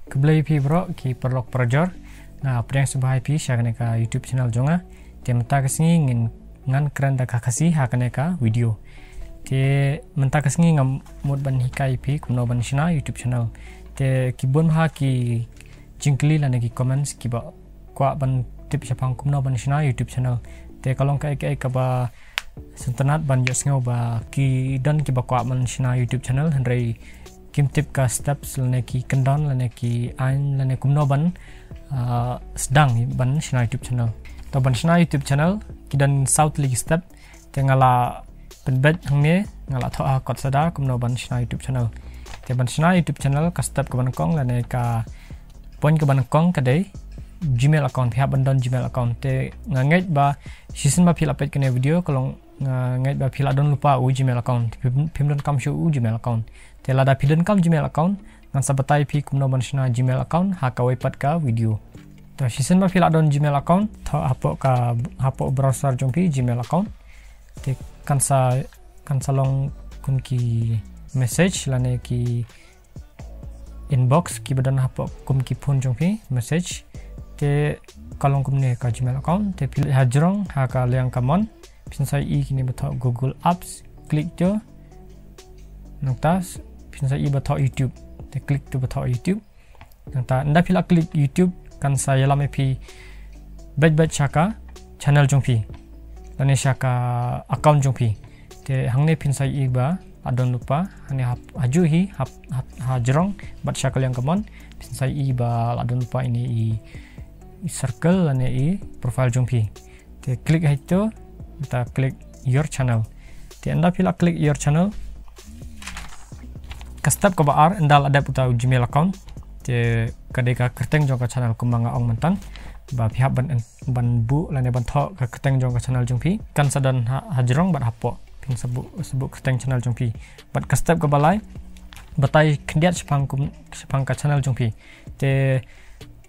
Keblai pi bro ki perlok perjor. Nah, apa yang sebagai pi saya kena ka YouTube channel jonga. Dia mentah kesini ngin ngan keren dah kasih hakane ka video. Dia mentah kesini ngam mod ban hikai pi kumno ban shina YouTube channel. Dia kibun ha ki jingkli lana ki comments ki ba kwa ban tip siapang kumno ban shina YouTube channel. Dia kalau kai ba sentenat ban jasngo ba ki dan ki ba kwa ban shina YouTube channel hendrai kim tip ka steps lana ki kendon lana ki ain lana kumno ban sedang ban shina YouTube channel. To ban shina YouTube channel kidan south league step tengala penbet hangne ngala tho kot sada kumno ban shina YouTube channel. Te ban shina YouTube channel ka step ka ban kong lana ka point ka ban kong kadai Gmail account pihak bandon Gmail account te ngait ba season ba fil update kene video kalau ngait ba fil adon lupa Gmail account pimdon kam show Gmail account te lada pidon kam Gmail account ngan sabatai pi kumno ban shina Gmail account ha ka wipat ka video. To season ba fil adon Gmail account tho hapo browser jompi Gmail account te kansa long kun ki message lane ki inbox ki badan hapo kum ki phone jompi message te kalong kumne ka Gmail account te pilih hajrong ha ka liang kamon pinsai I kini bato Google Apps klik tu nangtas pinsai I bato YouTube te klik tu bato YouTube nangta anda pila klik YouTube kan saya lama pi bet shaka channel jongpi dan shaka account jongpi te hangne pinsai I ba adon lupa hane haju hi hajrong bat shaka liang kamon pinsai I ba adon lupa ini I circle lane I profile jompi te klik itu kita klik your channel te anda pila klik your channel ka step ka baar anda ada puta Gmail account te kadeka kerteng jong ka channel kumanga ong mentan ba pihak ban bu lane ban tho ka kerteng jong ka channel jompi kan sadan hajrong bat hapo ping sebut kerteng channel jompi bat ka step ka balai batai kendiat sepang ka channel jompi te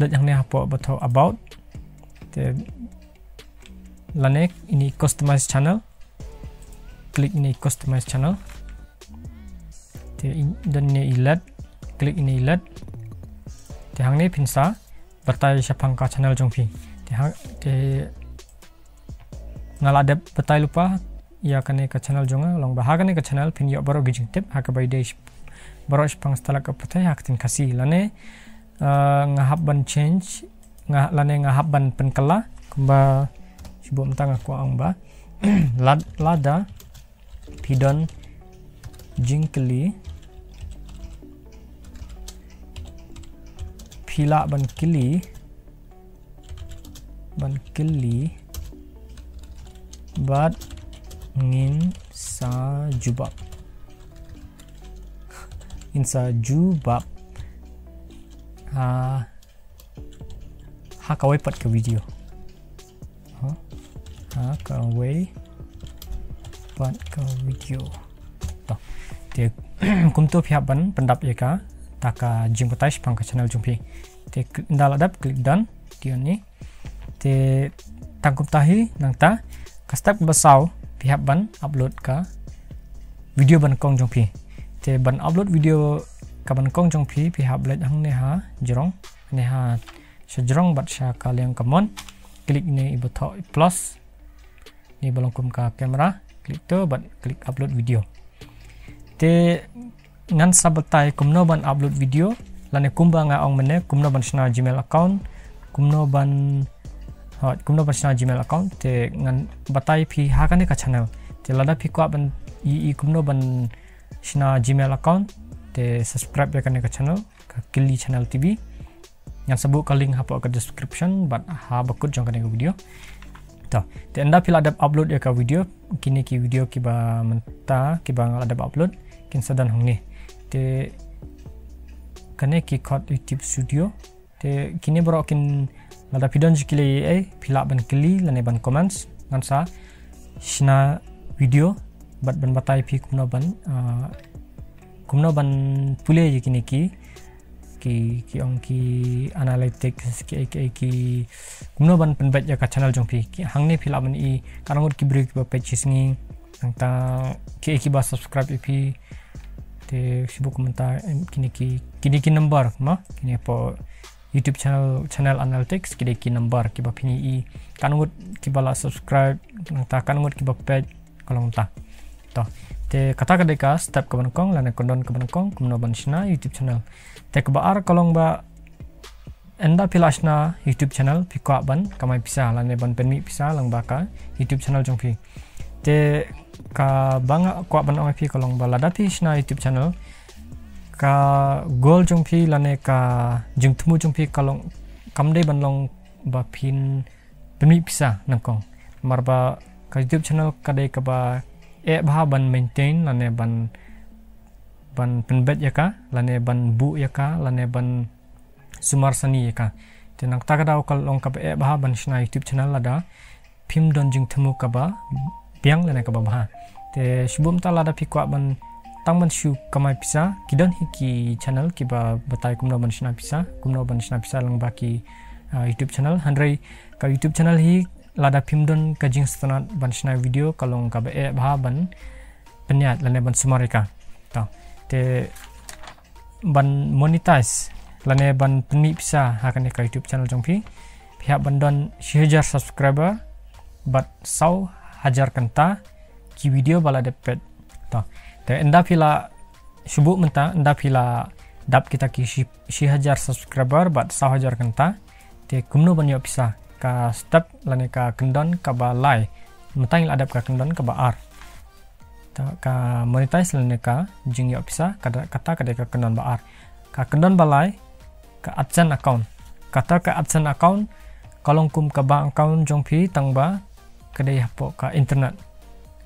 let yang ni apa betul about te lanek ini customize channel klik ini customize channel te dan ini ilat klik ini ilat te hang ni pinsa batai siapang ka channel jongpi te ngalade batai lupa ya kane ka channel jonga long bahagane ka channel pin yo baro gijing tip ha ka by day baro siapang stala ka patai ha tin kasih lane ngahap ban change lane ngahap ban penkala kumba sibuk mentang aku ang ba lada pidon jingkeli pila ban kili bat ngin sa jubab insa jubab ha kawai pat ke video ha kawai pat ke video to te kum tu pihak ban pendap ye ka taka jing patai pang ka channel jumpi te ndala dap klik done dia ni te tangkup tahi nangta ka step basau pihak ban upload ka video ban kong jumpi te ban upload video kaban kong jong pi hab let hang neha jerong neha sejrong bat sha kaliang kamon klik ni iboto plus ni balongkum ka kamera klik tu bat klik upload video te ngan sabatai kumno ban upload video lane kumba nga ong mene kumno ban shna Gmail account kumno ban shna Gmail account te ngan batai pi hakane ka channel te lada pi kwa ban I kumno ban shna Gmail account te subscribe ya ke channel ka Kili Channel TV yang sebut ka link hapo ke description bat ha bakut jong ke video to te anda pila ada upload ya ka video kini ki video ki ba menta ki ba ada upload kin sadan hong ni te kane ki code YouTube studio te kini bro kin ada pidon jikili pila ban kili lane ban comments ngansa shna video bat ban batai pi kumno ban pule je kini ki ong ki analytics ki kumno ban penbet ya ka channel jongpi ki hangni pila ban I karangut ki break ba page singi nang ta ki ba subscribe ip te sibuk komentar kini ki number ma kini po YouTube channel analytics ki number ki ba pini I kangut ki bala subscribe ta kangut ki ba page kalong ta to te kata ka step ka banakong lana kondon ka banakong kumno banshna YouTube channel te ka ba kalong ba enda pilashna YouTube channel pikwa ban kamai pisa lane ban penmi pisa lang baka YouTube channel jongpi te ka banga kwa ban ong pi kolong balada pi shna YouTube channel ka goal jongpi lane ka jingtmu jongpi kalong kamde ban long ba pin penmi pisa nangkong marba ka YouTube channel kadai ka ba bah ban maintain lane ban penbet yaka lane ban bu yaka lane ban sumar sani ka tenang takadaw kalong ka bah ban shna YouTube channel lada phim don jing themu ka ba biang lena ka ba te shubum ta lada pikwa ban tangman shu kamai pisa kidon hiki channel ki ba batai kumno ban shna pisa lang baki YouTube channel handrai ka YouTube channel hi lada phim don ka jing stanat ban shna video kalong ka bah ban penyat lena ban sumar ka ta te ban monetize lane ban penmi pisa hakan ka YouTube channel jongpi pihak bandon 1000 subscriber bat 100 kanta ki video bala depet to te enda pila subuk menta enda pila dap kita ki 1000 subscriber bat 100 kanta te kumno banyo pisa ka step lane ka kendon ka balai mentang adap ka kendon ka ba ar ta ka monetize lane ka jing yo pisa kata ka kendon ba ar ka kendon balai ka AdSense account kata ka AdSense account kalong kum ka bank account jongpi tangba kadai hapo ka internet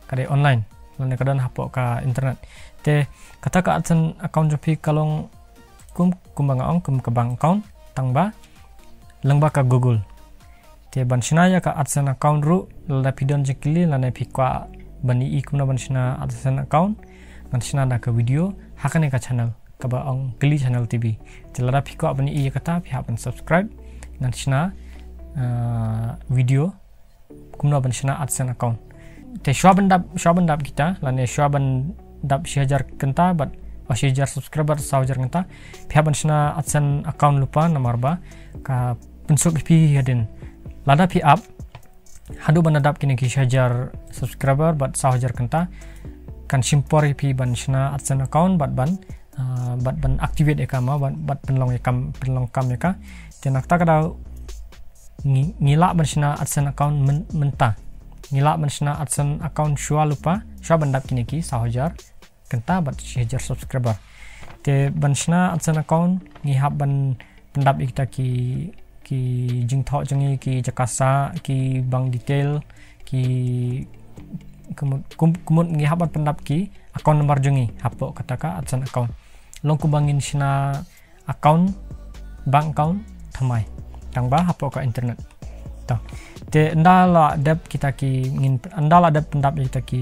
kadai online lane kadan hapo ka internet te kata ka AdSense account jongpi kalong kum bang kum ka bank account tangba langba ka Google te ban shinaya ka AdSense account ru la pidon jekili lane pikwa bani I kumna ban shina AdSense account ban shina da ka video hakane ka channel kaba ang Geli channel TV telara piko abani I kata pihak ban subscribe nan shina video kumno ban shina AdSense account te shwaban dap kita lane shwaban dap 1000 kenta bat 1000 subscriber 1000 kenta pihak ban shina AdSense account lupa nomor ba ka pensuk pi hadin lada pi up hadu ban dap kini ki 1000 subscriber bat 1000 kenta kan simpor pi ban shina AdSense account bat ban activate ekama bat penlong kam eka tenak takada ngila banshina AdSense account menta ngila banshina AdSense account shwa lupa shwa bandap kini ki 1000 kenta bat 1000 subscriber te banshina AdSense account ngihap ban pendap kita ki jingtho jangi ki jakasa ki bank detail ki kumut ngihap ban pendap ki account nomor jangi hapo kataka AdSense account long kubangin sina account bank account thamai tangba hapo ka internet to te ndala dep kita ki ngin andala dep pendap kita ki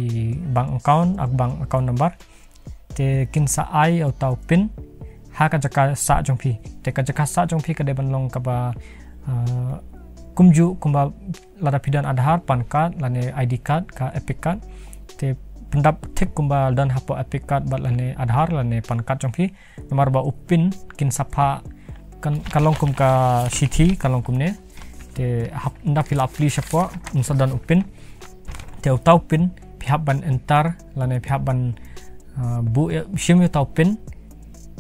bank account number te kin sa ai atau pin ha ka jaka sa jongpi te ka jaka sa jongpi ka de ban long ka ba kumju kumba lada pidan Aadhaar pan card lane ID card ka Epic card te pendap tek kumba dan hapo Epic card bat lane Aadhaar lane pan card jongpi nomor ba upin kin sapa kan kalong kum ka city kalong kum ne te nda fill up please apa unsadan upin te utau pin pihak ban entar lane pihak ban bu shimi utau pin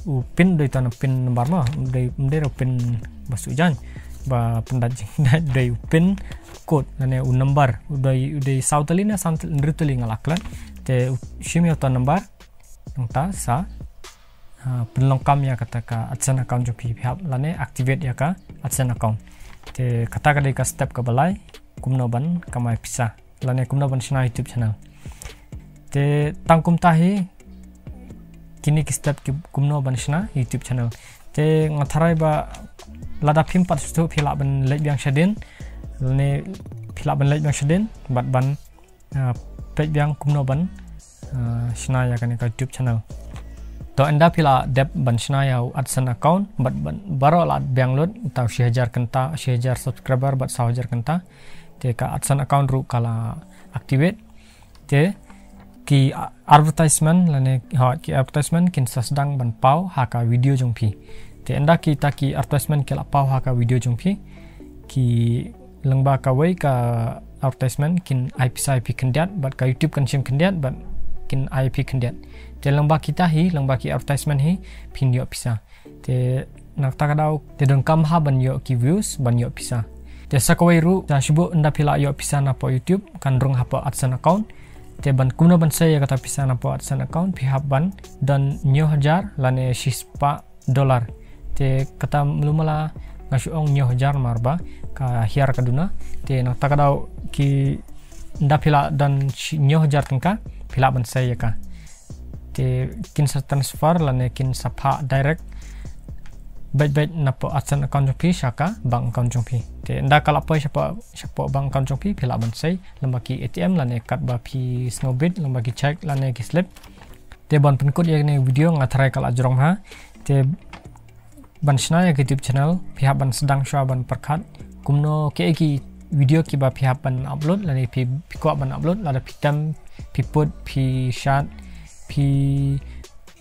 upin doi tan pin nomor ma dei upin basujan ba pendajing dei upin code lane un number udai sautalina santal nrituli ngalaklan te shimi utau number nta sa penlongkam ya kata ka AdSense account jo pihak lane activate ya ka AdSense account te kata ka dei ka step ka balai kumno ban kamai pisa lane kumno ban sina YouTube channel te tangkum tahi kini ki step ki kumno ban sina YouTube channel te ngatharai ba lada phim pat stu phila ban lek biang shadin lane phila ban lek biang shadin bat ban page biang kumno ban sina ya kan ka YouTube channel to anda pila dep ban sina ya AdSense account bat baro la biang lot tau 1000 kenta 1000 subscriber bat 1000 kenta te ka AdSense account ru kala activate te ki advertisement lane ki advertisement kin sedang ban pau haka video jong pi te anda kita ki advertisement ke la pau haka video jong pi ki lengba ka wei ka advertisement kin IP kendiat bat ka YouTube kan sim kendiat bat kin IP kendiat te lengba kita hi lengba ki advertisement hi pin yo pisa te nak takadau te don kam ha ban yo ki views ban yo pisa te sakawai ru ta shibu anda pila yo pisa na po YouTube kan rung ha po AdSense account te ban kuno ban saya kata pisa na po AdSense account pihak ban dan nyo hajar lane $6 te kata melumala ngasuong nyo hajar marba ka hiar kaduna te nak takadau ki nda pila dan nyo hajar tengka pila ban saya ka te kin sa transfer lane kin sapa direct baik na po AdSense account jong pi shaka bank account jong pi te nda kala po siapa bank account jong pi pila ban sai lembaki ATM lane kat ba pi snowbit lembaki check lane ki slip te ban penkut ya ni video ngatarai kala jorong ha te ban snaya ke YouTube channel pihak ban sedang shwa ban perkat kumno ke ki video ki ba pihak ban upload lane pi ko ban upload lada pitam pi put pi shot pi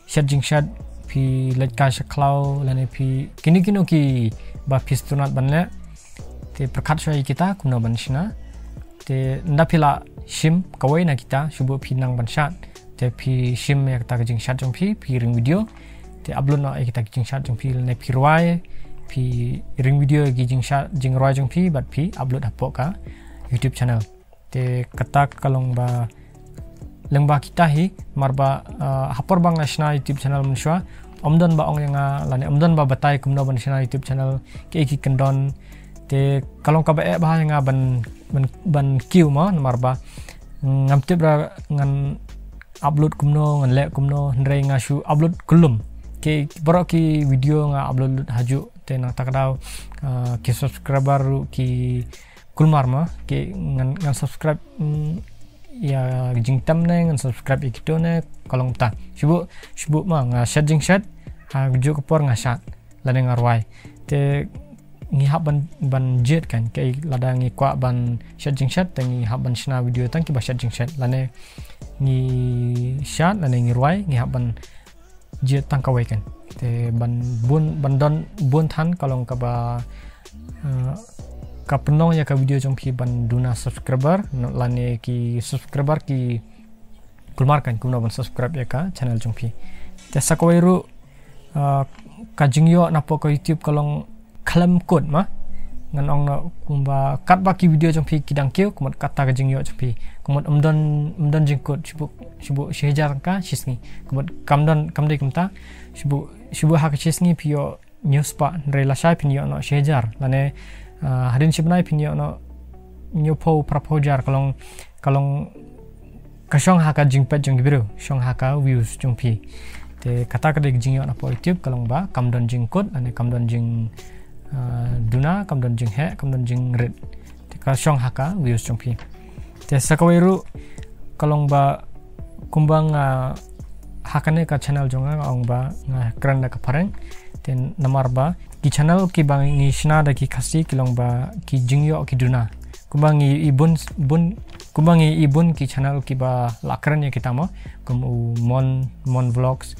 shading shot pi letka shaklau lane pi kini ki ba pistunat banle te perkat shwa kita kumno ban shina te nda pila shim kawai na kita shubu pi nang ban shot te pi shim ya kita jing shot jong pi ring video te upload na kita jing shot jong pi lane pi ruai pi ring video gi jing shot jing ruai jong pi bat pi upload hapo ka YouTube channel te kata kalong ba lengba kita hi marba hapor bang national YouTube channel menshwa omdon ba ong yang lane omdon ba batai kumno ban national YouTube channel ke ki kendon te kalong ka ba yang ban kiu ma marba ngamtip ra ngan upload kumno ngan le kumno ndre ngashu upload kulum ke borok ki video nga upload haju te na takdau ki subscriber ki kulmar ma ke ngan subscribe ya jingtam ne ngan subscribe ikito ne kalong ta shubu ma nga share jing share ha gju kapor nga shat lane ngarwai te ngi hab ban jet kan ke lada ngi kwa ban share jing share te ngi hab ban shna video tang ki ba share jing share lane ngi shat lane ngi rwai ngi hab ban jet tang kawai kan te ban don bun than kalong ka ba ka penong ya ka video jong pi ban duna subscriber lane ki subscriber ki kulmar kan kumno ban subscribe ya ka channel jong pi te sakawai ru ka jingyo na po ko YouTube kalong kalam code ma ngan ong na kumba kat ba ki video jong pi kidang keu kumat kata ka jingyo jong pi kumat umdon jing code shubu shejar ka shisni kumat kamdai kumta shubu ha ka shisni pio news pa rela shai pinyo no shejar lane hadin sibnai pinyo no nyopo prapojar kalong kasong haka jingpet jong biru shong haka views jong pi te kata ka deg jingyo na po YouTube kalong ba kamdon jing code ane kamdon jing duna kamdon jing he kamdon jing red te kasong haka views jong pi te sakawairu kalong ba kumbang hakane ka channel jonga ong ba kranda ka pareng ten namar ba ki channel ki bang ni shna da ki khasi kilong ba ki jingyo ki duna kumbang ibun ki channel ki ba lakran ya kita mo kum mon vlogs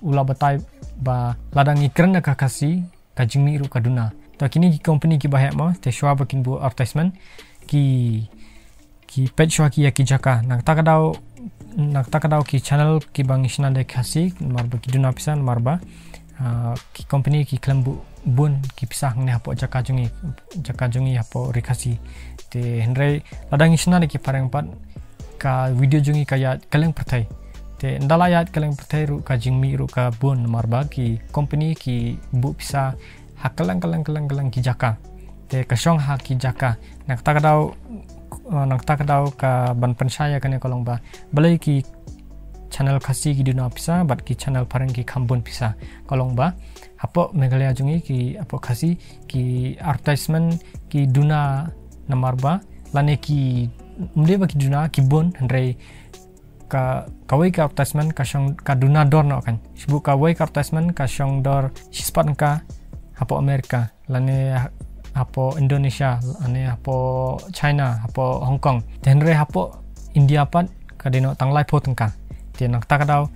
ula batai ba ladang ikran ka khasi ka jingmi ru ka duna to kini ki company ki ba mo te shwa ba kin bu advertisement ki page shwa ki ya ki jaka nak takadau ki channel ki bang shna da khasi marba ki duna pisan marba ki company ki klembu bun ki pisah ngne hapo jaka jungi hapo rikasi te henry ladang isna ki pareng pat ka video jungi kaya kaleng pertai te ndalayat kaleng pertai ru ka jingmi ru ka bun marba ki company ki bu pisah hakalang kalang ki jaka te kasong ha ki jaka nak takadau ka ban pensaya kane kolong ba balai ki channel khasi ki duna pisa bat ki channel pareng ki khambun pisa kolong ba apo Meghalaya jungi ki apo khasi ki advertisement ki duna namar ba lane ki mde ba ki duna ki bon hendrei ka kawai ka advertisement ka shong ka duna dor no kan sibu kawai ka advertisement ka shong dor sispat ka apo Amerika lane apo Indonesia lane apo China apo Hong Kong hendrei apo India pat kadino tang live po tengka te nak takadaw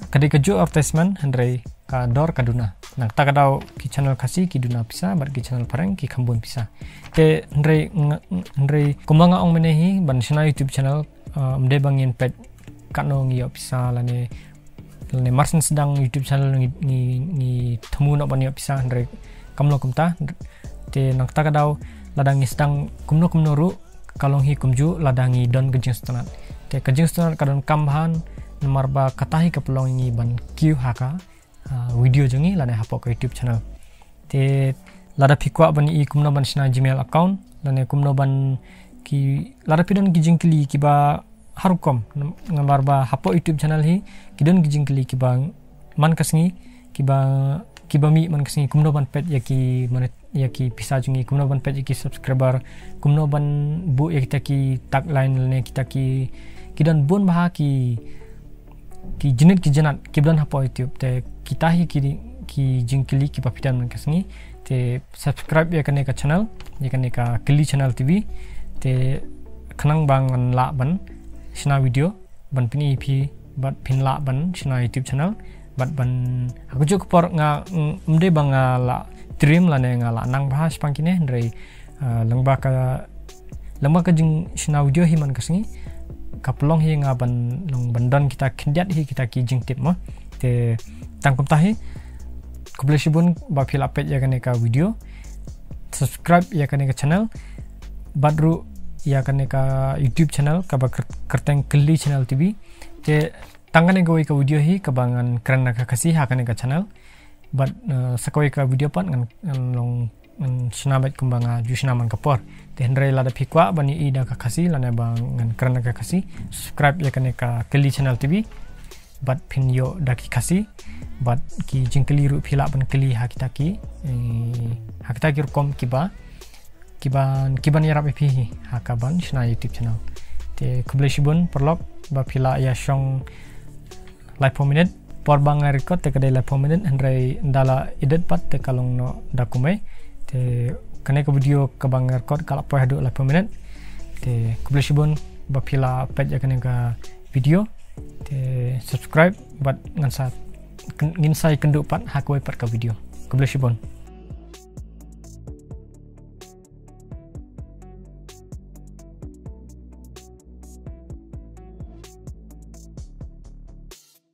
kadi keju advertisement handrai ka dor kaduna nak takadaw ki channel kasi ki duna pisa bar ki channel pareng ki khambun pisa te handrai kumbanga ong menehi ban sina YouTube channel mde bangin pet kano ngi pisa lane marsen sedang YouTube channel ni temu nak banyak pisa handrai kamlo kumta te nak takadaw ladangi sedang kumno ru kalong hi kumju ladangi don kejing stonat te kejing stonat kadon kambahan nomor ba katahi kapelong ini ban Q haka video jongi lane hapok ke YouTube channel te lada pikwa ban I kumno ban sina Gmail account lane kumno ban ki lada pidon kijing kili kiba harukom nomor ba hapok YouTube channel hi kidon kijing kili kiba man kasngi kiba mi man kasngi kumno ban pet yaki pisa jungi kumno ban pet yaki subscriber kumno ban bu yaki taki tagline lane kita ki kidan bon baha ki jenit ki jenat kibdan hapo YouTube te kita hi ki jingkili ki papitan man kasngi te subscribe ya kane ka channel ya kane ka kili channel TV te khanang bang an la ban sina video ban pini EP bat pin la ban sina YouTube channel bat ban aku juk por nga mde bang la dream la ne nga la nang bahas pangkine ndrei lengba ka jing sina video hi man kasngi kapelong hi nga ban long bandan kita kendiat hi kita ki jing tip ma te tangkum tahi kublesibun ba fil update ya kane ka video subscribe ya kane ka channel badru ya kane ka YouTube channel ka ba kerteng keli channel TV te tangane goi ka video hi kabangan kerana ka kasih ha kane ka channel but sakoi ka video pat ngan long sinabat kumbanga jusnaman kapor te hendrai lada pikwa bani ida ka kasih lana bang ngan kerana ka kasih subscribe ya kane ka keli channel TV but pin yo daki kasih but ki jingkeli ru phila ban keli ha kita ki rukom kiban yarap epi ha ka ban sina YouTube channel te kublesibun perlop ba phila ya shong live 4 minute por bang record te kadai live 4 minute hendrai ndala edit pat te kalong no dakumai te kane ka video ka bang record kala po hadu live 4 minute te kublesibun ba phila page ya kane ka video te subscribe bat ngan sa ngin sai kenduk pat hakoi pat ka video kublesibun